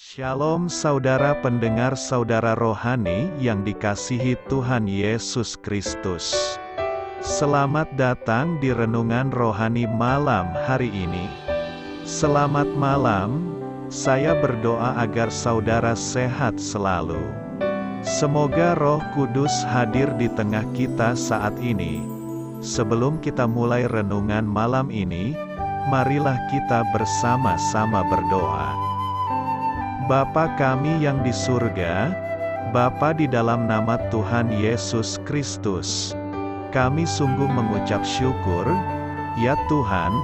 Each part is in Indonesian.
Shalom saudara pendengar saudara rohani yang dikasihi Tuhan Yesus Kristus. Selamat datang di renungan rohani malam hari ini. Selamat malam, saya berdoa agar saudara sehat selalu. Semoga Roh Kudus hadir di tengah kita saat ini. Sebelum kita mulai renungan malam ini, marilah kita bersama-sama berdoa. Bapa kami yang di surga, Bapa di dalam nama Tuhan Yesus Kristus, kami sungguh mengucap syukur, ya Tuhan,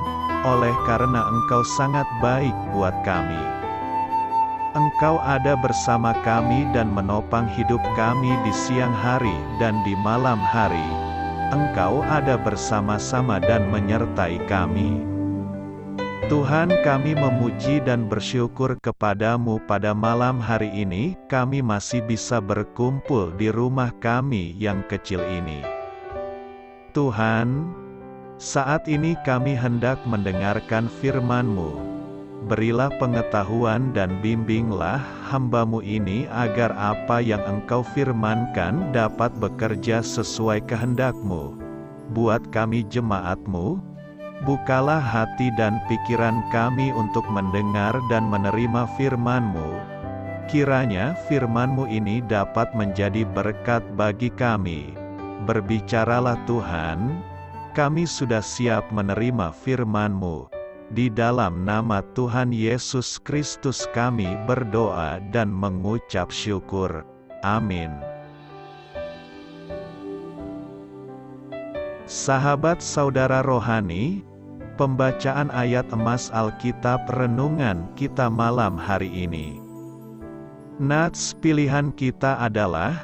oleh karena Engkau sangat baik buat kami. Engkau ada bersama kami dan menopang hidup kami di siang hari dan di malam hari. Engkau ada bersama-sama dan menyertai kami. Tuhan, kami memuji dan bersyukur kepadamu pada malam hari ini, kami masih bisa berkumpul di rumah kami yang kecil ini. Tuhan, saat ini kami hendak mendengarkan firman-Mu. Berilah pengetahuan dan bimbinglah hamba-Mu ini agar apa yang Engkau firmankan dapat bekerja sesuai kehendak-Mu. Buat kami jemaat-Mu, bukalah hati dan pikiran kami untuk mendengar dan menerima firman-Mu. Kiranya firman-Mu ini dapat menjadi berkat bagi kami. Berbicaralah Tuhan, kami sudah siap menerima firman-Mu. Di dalam nama Tuhan Yesus Kristus kami berdoa dan mengucap syukur. Amin. Sahabat saudara rohani, pembacaan ayat emas Alkitab renungan kita malam hari ini. Nats pilihan kita adalah,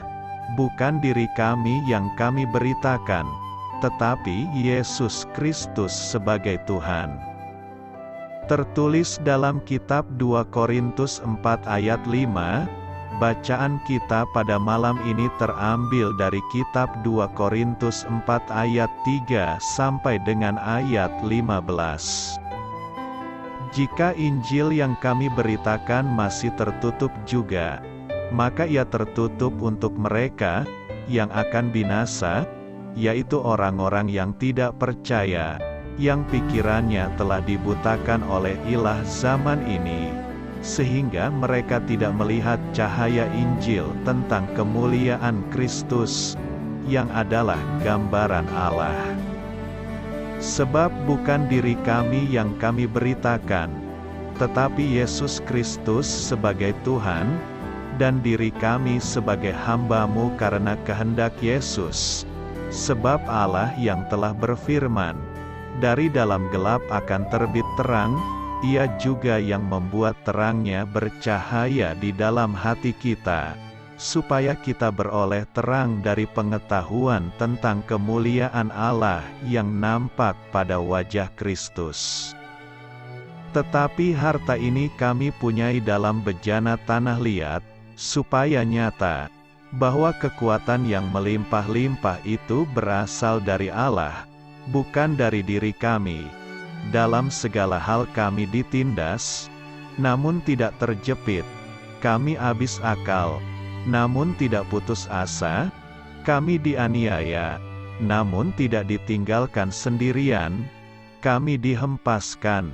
bukan diri kami yang kami beritakan, tetapi Yesus Kristus sebagai Tuhan. Tertulis dalam kitab 2 Korintus 4 ayat 5, bacaan kita pada malam ini terambil dari kitab 2 Korintus 4 ayat 3 sampai dengan ayat 15. Jika Injil yang kami beritakan masih tertutup juga, maka ia tertutup untuk mereka yang akan binasa, yaitu orang-orang yang tidak percaya, yang pikirannya telah dibutakan oleh ilah zaman ini, sehingga mereka tidak melihat cahaya Injil tentang kemuliaan Kristus, yang adalah gambaran Allah. Sebab bukan diri kami yang kami beritakan, tetapi Yesus Kristus sebagai Tuhan, dan diri kami sebagai hamba-Mu karena kehendak Yesus. Sebab Allah yang telah berfirman, dari dalam gelap akan terbit terang, Ia juga yang membuat terangnya bercahaya di dalam hati kita, supaya kita beroleh terang dari pengetahuan tentang kemuliaan Allah yang nampak pada wajah Kristus. Tetapi harta ini kami punyai dalam bejana tanah liat, supaya nyata, bahwa kekuatan yang melimpah-limpah itu berasal dari Allah, bukan dari diri kami. Dalam segala hal kami ditindas, namun tidak terjepit. Kami habis akal, namun tidak putus asa. Kami dianiaya, namun tidak ditinggalkan sendirian. Kami dihempaskan,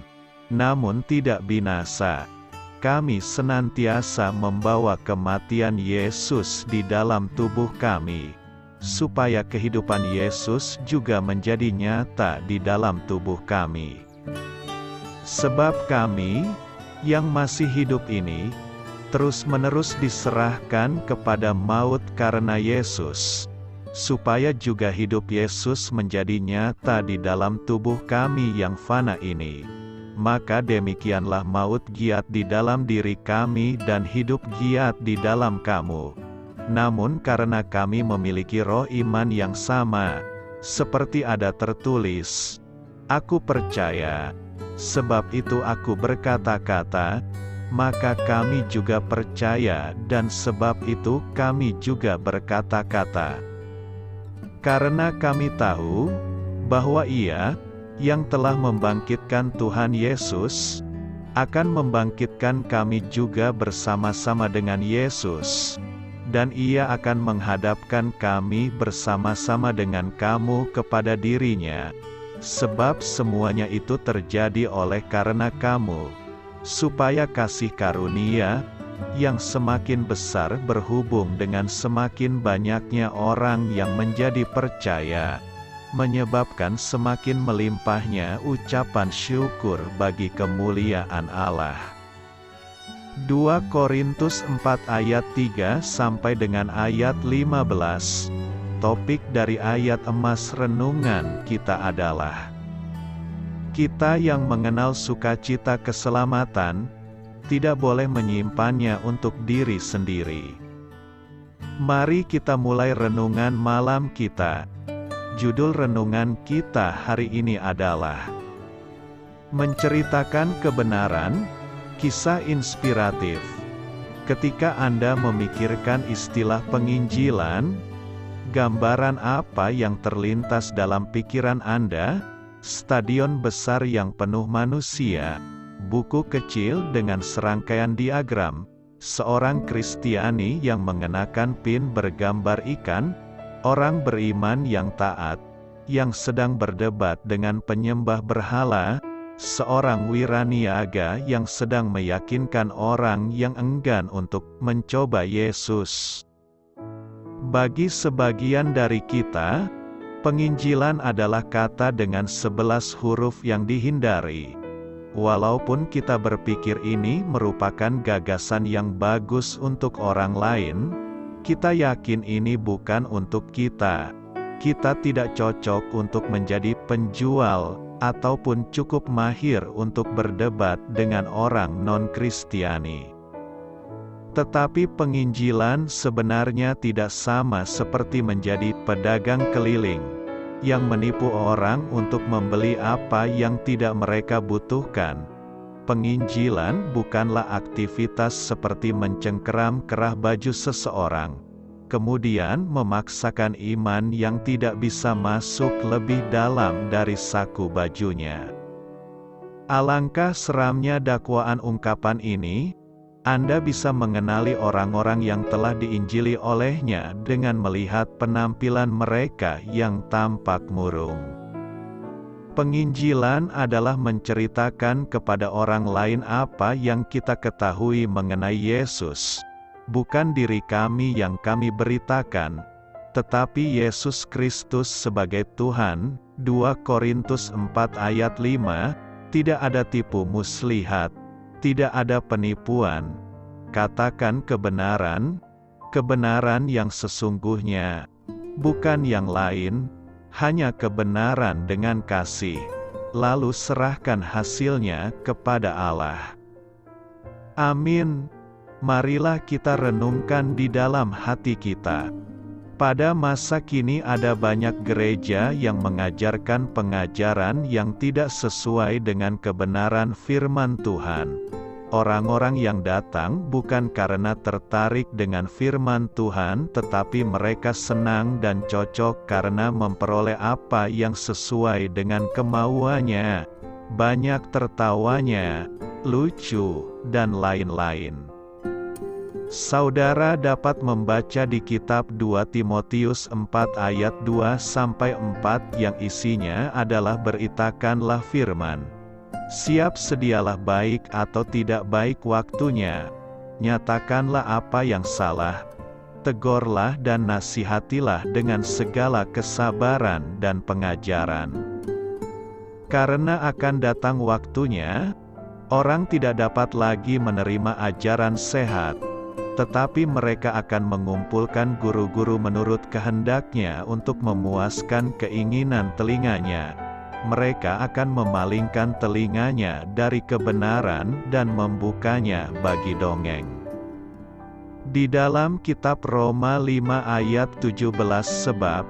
namun tidak binasa. Kami senantiasa membawa kematian Yesus di dalam tubuh kami, supaya kehidupan Yesus juga menjadi nyata di dalam tubuh kami. Sebab kami, yang masih hidup ini, terus-menerus diserahkan kepada maut karena Yesus, supaya juga hidup Yesus menjadi nyata di dalam tubuh kami yang fana ini. Maka demikianlah maut giat di dalam diri kami dan hidup giat di dalam kamu. Namun karena kami memiliki roh iman yang sama, seperti ada tertulis, aku percaya, sebab itu aku berkata-kata, maka kami juga percaya dan sebab itu kami juga berkata-kata. Karena kami tahu, bahwa Ia, yang telah membangkitkan Tuhan Yesus, akan membangkitkan kami juga bersama-sama dengan Yesus, dan Ia akan menghadapkan kami bersama-sama dengan kamu kepada dirinya. Sebab semuanya itu terjadi oleh karena kamu, supaya kasih karunia yang semakin besar berhubung dengan semakin banyaknya orang yang menjadi percaya, menyebabkan semakin melimpahnya ucapan syukur bagi kemuliaan Allah. 2 Korintus 4 ayat 3 sampai dengan ayat 15. Topik dari ayat emas renungan kita adalah: kita yang mengenal sukacita keselamatan tidak boleh menyimpannya untuk diri sendiri. Mari kita mulai renungan malam kita. Judul renungan kita hari ini adalah menceritakan kebenaran, kisah inspiratif. Ketika Anda memikirkan istilah penginjilan, gambaran apa yang terlintas dalam pikiran Anda? Stadion besar yang penuh manusia, buku kecil dengan serangkaian diagram, seorang Kristiani yang mengenakan pin bergambar ikan, orang beriman yang taat, yang sedang berdebat dengan penyembah berhala, seorang wiraniaga yang sedang meyakinkan orang yang enggan untuk mencoba Yesus. Bagi sebagian dari kita, penginjilan adalah kata dengan 11 huruf yang dihindari. Walaupun kita berpikir ini merupakan gagasan yang bagus untuk orang lain, kita yakin ini bukan untuk kita. Kita tidak cocok untuk menjadi penjual, ataupun cukup mahir untuk berdebat dengan orang non-Kristiani. Tetapi penginjilan sebenarnya tidak sama seperti menjadi pedagang keliling, yang menipu orang untuk membeli apa yang tidak mereka butuhkan. Penginjilan bukanlah aktivitas seperti mencengkeram kerah baju seseorang, kemudian memaksakan iman yang tidak bisa masuk lebih dalam dari saku bajunya. Alangkah seramnya dakwaan ungkapan ini. Anda bisa mengenali orang-orang yang telah diinjili olehnya dengan melihat penampilan mereka yang tampak murung. Penginjilan adalah menceritakan kepada orang lain apa yang kita ketahui mengenai Yesus. Bukan diri kami yang kami beritakan, tetapi Yesus Kristus sebagai Tuhan. 2 Korintus 4 ayat 5, tidak ada tipu muslihat, tidak ada penipuan. Katakan kebenaran, kebenaran yang sesungguhnya, bukan yang lain, hanya kebenaran dengan kasih, lalu serahkan hasilnya kepada Allah. Amin. Marilah kita renungkan di dalam hati kita. Pada masa kini ada banyak gereja yang mengajarkan pengajaran yang tidak sesuai dengan kebenaran firman Tuhan. Orang-orang yang datang bukan karena tertarik dengan firman Tuhan, tetapi mereka senang dan cocok karena memperoleh apa yang sesuai dengan kemauannya, banyak tertawanya, lucu, dan lain-lain. Saudara dapat membaca di kitab 2 Timotius 4 ayat 2-4 yang isinya adalah beritakanlah firman. Siap sedialah baik atau tidak baik waktunya. Nyatakanlah apa yang salah. Tegurlah dan nasihatilah dengan segala kesabaran dan pengajaran. Karena akan datang waktunya, orang tidak dapat lagi menerima ajaran sehat, tetapi mereka akan mengumpulkan guru-guru menurut kehendaknya untuk memuaskan keinginan telinganya. Mereka akan memalingkan telinganya dari kebenaran dan membukanya bagi dongeng. Di dalam kitab Roma 5 ayat 17, sebab,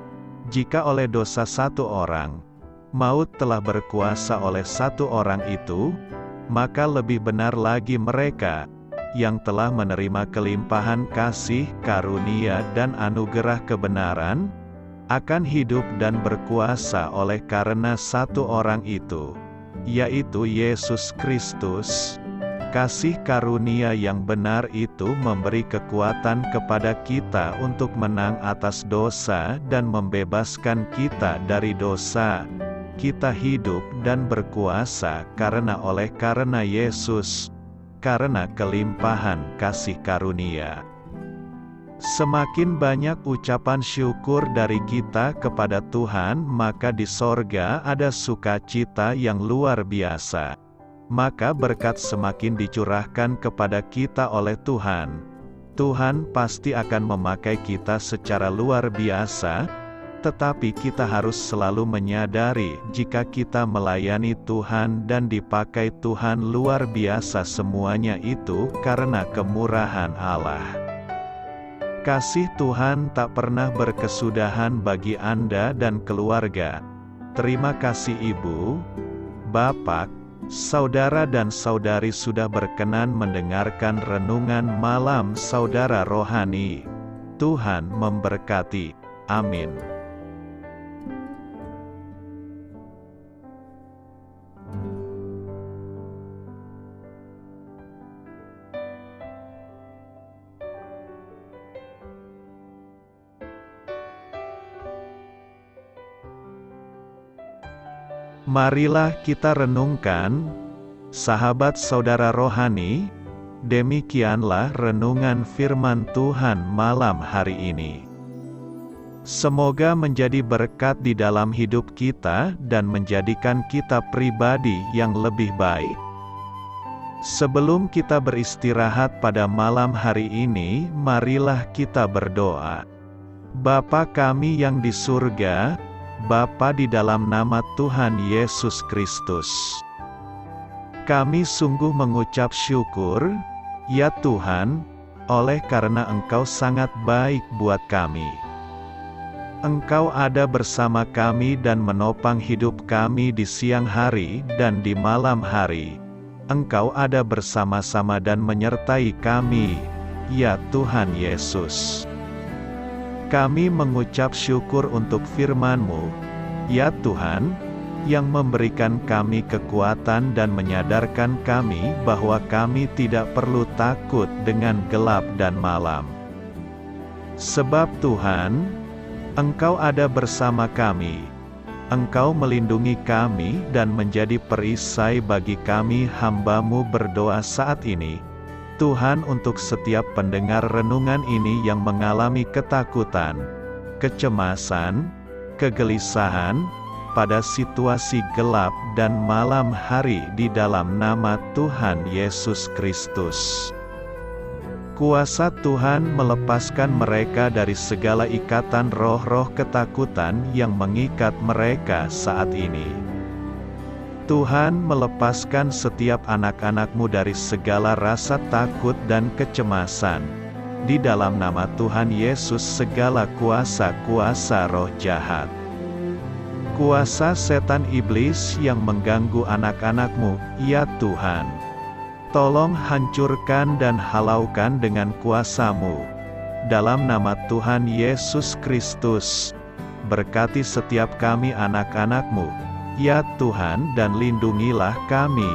jika oleh dosa satu orang, maut telah berkuasa oleh satu orang itu, maka lebih benar lagi mereka, yang telah menerima kelimpahan kasih, karunia dan anugerah kebenaran, akan hidup dan berkuasa oleh karena satu orang itu, yaitu Yesus Kristus. Kasih karunia yang benar itu memberi kekuatan kepada kita untuk menang atas dosa dan membebaskan kita dari dosa. Kita hidup dan berkuasa karena Yesus, karena kelimpahan kasih karunia. Semakin banyak ucapan syukur dari kita kepada Tuhan, maka di sorga ada sukacita yang luar biasa. Maka berkat semakin dicurahkan kepada kita oleh Tuhan. Tuhan pasti akan memakai kita secara luar biasa, tetapi kita harus selalu menyadari jika kita melayani Tuhan dan dipakai Tuhan luar biasa, semuanya itu karena kemurahan Allah. Kasih Tuhan tak pernah berkesudahan bagi Anda dan keluarga. Terima kasih Ibu, Bapak, saudara dan saudari sudah berkenan mendengarkan renungan malam saudara rohani. Tuhan memberkati. Amin. Marilah kita renungkan, sahabat saudara rohani, demikianlah renungan firman Tuhan malam hari ini. Semoga menjadi berkat di dalam hidup kita dan menjadikan kita pribadi yang lebih baik. Sebelum kita beristirahat pada malam hari ini, marilah kita berdoa. Bapa kami yang di surga, Bapa, di dalam nama Tuhan Yesus Kristus, kami sungguh mengucap syukur, ya Tuhan, oleh karena Engkau sangat baik buat kami. Engkau ada bersama kami dan menopang hidup kami di siang hari dan di malam hari. Engkau ada bersama-sama dan menyertai kami, ya Tuhan Yesus. Kami mengucap syukur untuk firman-Mu, ya Tuhan, yang memberikan kami kekuatan dan menyadarkan kami bahwa kami tidak perlu takut dengan gelap dan malam. Sebab Tuhan, Engkau ada bersama kami. Engkau melindungi kami dan menjadi perisai bagi kami hamba-Mu berdoa saat ini. Tuhan, untuk setiap pendengar renungan ini yang mengalami ketakutan, kecemasan, kegelisahan, pada situasi gelap dan malam hari di dalam nama Tuhan Yesus Kristus. Kuasa Tuhan melepaskan mereka dari segala ikatan roh-roh ketakutan yang mengikat mereka saat ini. Tuhan melepaskan setiap anak-anak-Mu dari segala rasa takut dan kecemasan. Di dalam nama Tuhan Yesus, segala kuasa-kuasa roh jahat, kuasa setan iblis yang mengganggu anak-anak-Mu, ya Tuhan, tolong hancurkan dan halaukan dengan kuasa-Mu. Dalam nama Tuhan Yesus Kristus, berkati setiap kami anak-anak-Mu, ya Tuhan, dan lindungilah kami.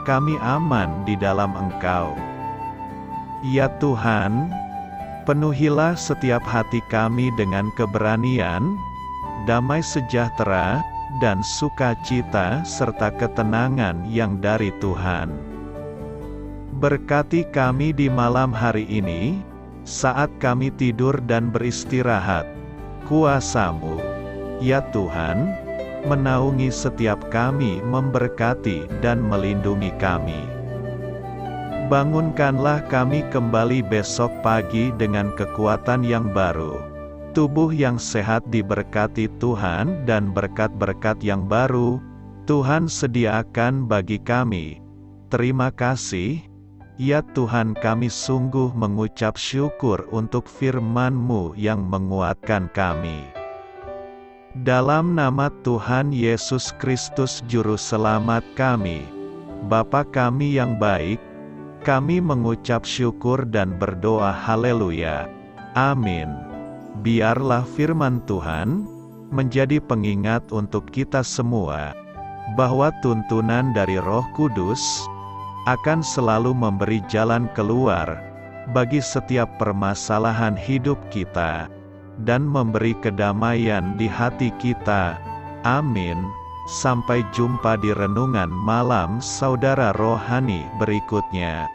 Kami aman di dalam Engkau. Ya Tuhan, penuhilah setiap hati kami dengan keberanian, damai sejahtera, dan sukacita serta ketenangan yang dari Tuhan. Berkati kami di malam hari ini, saat kami tidur dan beristirahat. Kuasa-Mu, ya Tuhan, menaungi setiap kami, memberkati dan melindungi kami. Bangunkanlah kami kembali besok pagi dengan kekuatan yang baru. Tubuh yang sehat diberkati Tuhan dan berkat-berkat yang baru Tuhan sediakan bagi kami. Terima kasih, ya Tuhan, kami sungguh mengucap syukur untuk firman-Mu yang menguatkan kami. Dalam nama Tuhan Yesus Kristus Juru Selamat kami, Bapa kami yang baik, kami mengucap syukur dan berdoa haleluya. Amin. Biarlah firman Tuhan menjadi pengingat untuk kita semua. bahwa tuntunan dari Roh Kudus akan selalu memberi jalan keluar bagi setiap permasalahan hidup kita, dan memberi kedamaian di hati kita. Amin. Sampai jumpa di renungan malam saudara rohani berikutnya.